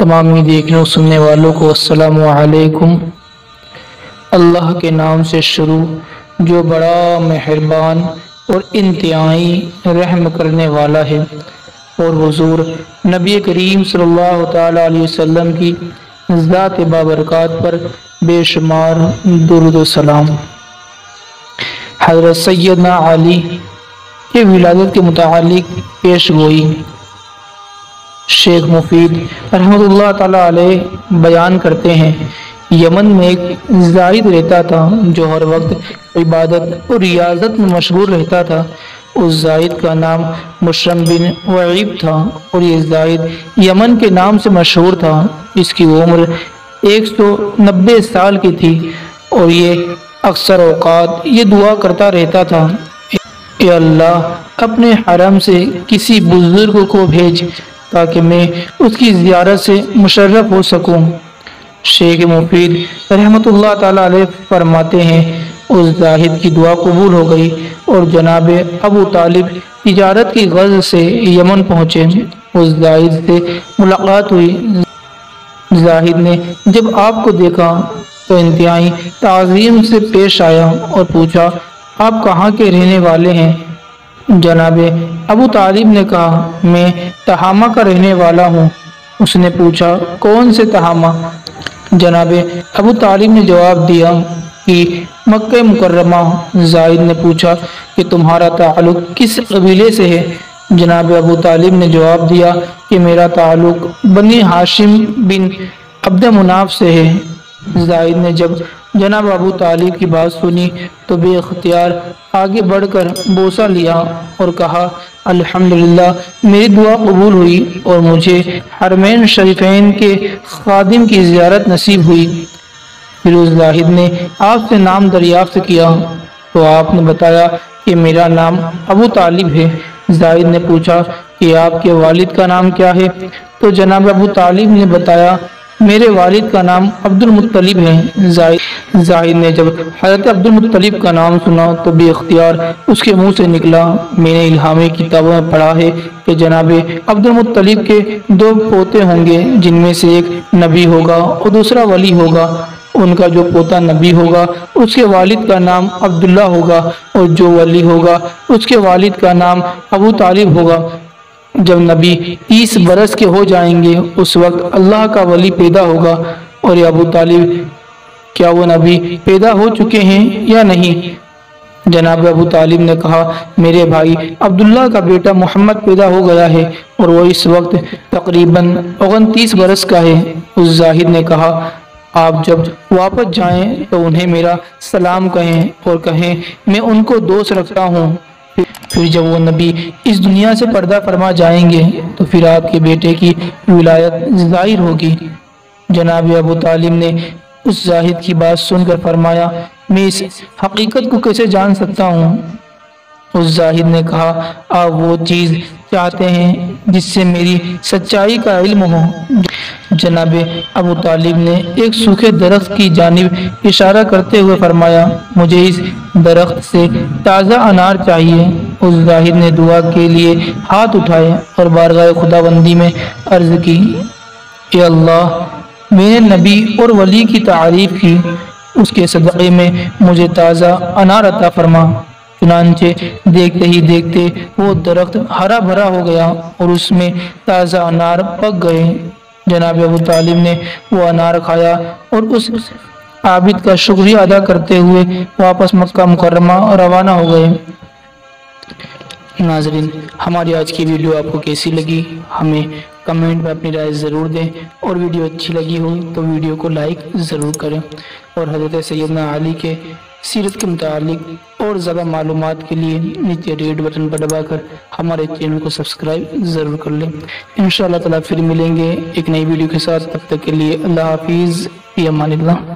تمامی دیکھنے و سننے والوں کو السلام علیکم۔ اللہ کے نام سے شروع جو بڑا مہربان اور انتہائی رحم کرنے والا ہے، اور حضور نبی کریم صلی اللہ تعالی علیہ وسلم کی ذات بابرکات پر بے شمار درود و سلام۔ حضرت سیدنا علی کے ولادت کے متعلق پیش گوئی۔ شیخ مفید رحمۃ اللہ تعالی علیہ بیان کرتے ہیں، یمن میں ایک زاہد رہتا تھا جو ہر وقت عبادت اور ریاضت میں مشغول رہتا تھا۔ اس زاہد کا نام مشرم بن وعیب تھا، اور یہ زاہد یمن کے نام سے مشہور تھا۔ اس کی عمر 190 سال کی تھی، اور یہ اکثر اوقات یہ دعا کرتا رہتا تھا، اے اللہ اپنے حرم سے کسی بزرگ کو بھیج تاکہ میں اس کی زیارت سے مشرف ہو سکوں۔ شیخ مفید رحمۃ اللہ تعالی علیہ فرماتے ہیں، اس زاہد کی دعا قبول ہو گئی اور جناب ابو طالب تجارت کی غرض سے یمن پہنچے۔ اس زاہد سے ملاقات ہوئی۔ زاہد نے جب آپ کو دیکھا تو انتہائی تعظیم سے پیش آیا اور پوچھا، آپ کہاں کے رہنے والے ہیں؟ جناب ابو طالب نے کہا، میں تہامہ کا رہنے والا ہوں۔ اس نے پوچھا، کون سے تہامہ؟ جناب ابو طالب نے جواب دیا کہ مکہ مکرمہ۔ زاہد نے پوچھا کہ تمہارا تعلق کس قبیلے سے ہے؟ جناب ابو طالب نے جواب دیا کہ میرا تعلق بنی ہاشم بن عبد مناف سے ہے۔ زاہد نے جب جناب ابو طالب کی بات سنی تو بے اختیار آگے بڑھ کر بوسہ لیا اور کہا، الحمدللہ میری دعا قبول ہوئی اور مجھے حرمین شریفین کے خادم کی زیارت نصیب ہوئی۔ پھر اس زاہد نے آپ سے نام دریافت کیا تو آپ نے بتایا کہ میرا نام ابو طالب ہے۔ زاہد نے پوچھا کہ آپ کے والد کا نام کیا ہے؟ تو جناب ابو طالب نے بتایا، میرے والد کا نام عبد المطلب ہے۔ زاہد نے جب حضرت عبد المطلب کا نام سنا تو بے اختیار اس کے منہ سے نکلا، میں نے الہامی کتابوں میں پڑھا ہے کہ جناب عبد المطلب کے 2 پوتے ہوں گے، جن میں سے ایک نبی ہوگا اور دوسرا ولی ہوگا۔ ان کا جو پوتا نبی ہوگا اس کے والد کا نام عبداللہ ہوگا، اور جو ولی ہوگا اس کے والد کا نام ابو طالب ہوگا۔ جب نبی 30 برس کے ہو جائیں گے اس وقت اللہ کا ولی پیدا ہوگا۔ اور یہ ابو طالب، کیا وہ نبی پیدا ہو چکے ہیں یا نہیں؟ جناب ابو طالب نے کہا، میرے بھائی عبداللہ کا بیٹا محمد پیدا ہو گیا ہے اور وہ اس وقت تقریباً 29 برس کا ہے۔ اس زاہد نے کہا، آپ جب واپس جائیں تو انہیں میرا سلام کہیں اور کہیں میں ان کو دوست رکھتا ہوں۔ پھر جب وہ نبی اس دنیا سے پردہ فرما جائیں گے تو پھر آپ کے بیٹے کی ولایت ظاہر ہوگی۔ جناب ابو طالب نے اس زاہد کی بات سن کر فرمایا، میں اس حقیقت کو کیسے جان سکتا ہوں؟ اس زاہد نے کہا، آپ وہ چیز چاہتے ہیں جس سے میری سچائی کا علم ہو۔ جناب ابو طالب نے ایک سوکھے درخت کی جانب اشارہ کرتے ہوئے فرمایا، مجھے اس درخت سے تازہ انار چاہیے۔ اس زاہد نے دعا کے لیے ہاتھ اٹھائے اور بارگاہ خداوندی میں عرض کی، اے اللہ میں نے نبی اور ولی کی تعریف کی، اس کے صدقے میں مجھے تازہ انار عطا فرما۔ چنانچہ دیکھتے ہی دیکھتے وہ درخت ہرا بھرا ہو گیا اور اس میں تازہ انار پک گئے۔ جناب ابو طالب نے وہ انار کھایا اور اس عابد کا شکریہ ادا کرتے ہوئے واپس مکہ مکرمہ روانہ ہو گئے۔ ناظرین، ہماری آج کی ویڈیو آپ کو کیسی لگی؟ ہمیں کمنٹ میں اپنی رائے ضرور دیں، اور ویڈیو اچھی لگی ہو تو ویڈیو کو لائک ضرور کریں، اور حضرت سیدنا علی کے سیرت کے متعلق اور زیادہ معلومات کے لیے نیچے ریڈ بٹن پر دبا کر ہمارے چینل کو سبسکرائب ضرور کر لیں۔ انشاءاللہ تعالیٰ پھر ملیں گے ایک نئی ویڈیو کے ساتھ، تب تک کے لیے اللہ حافظ، فی امان اللہ۔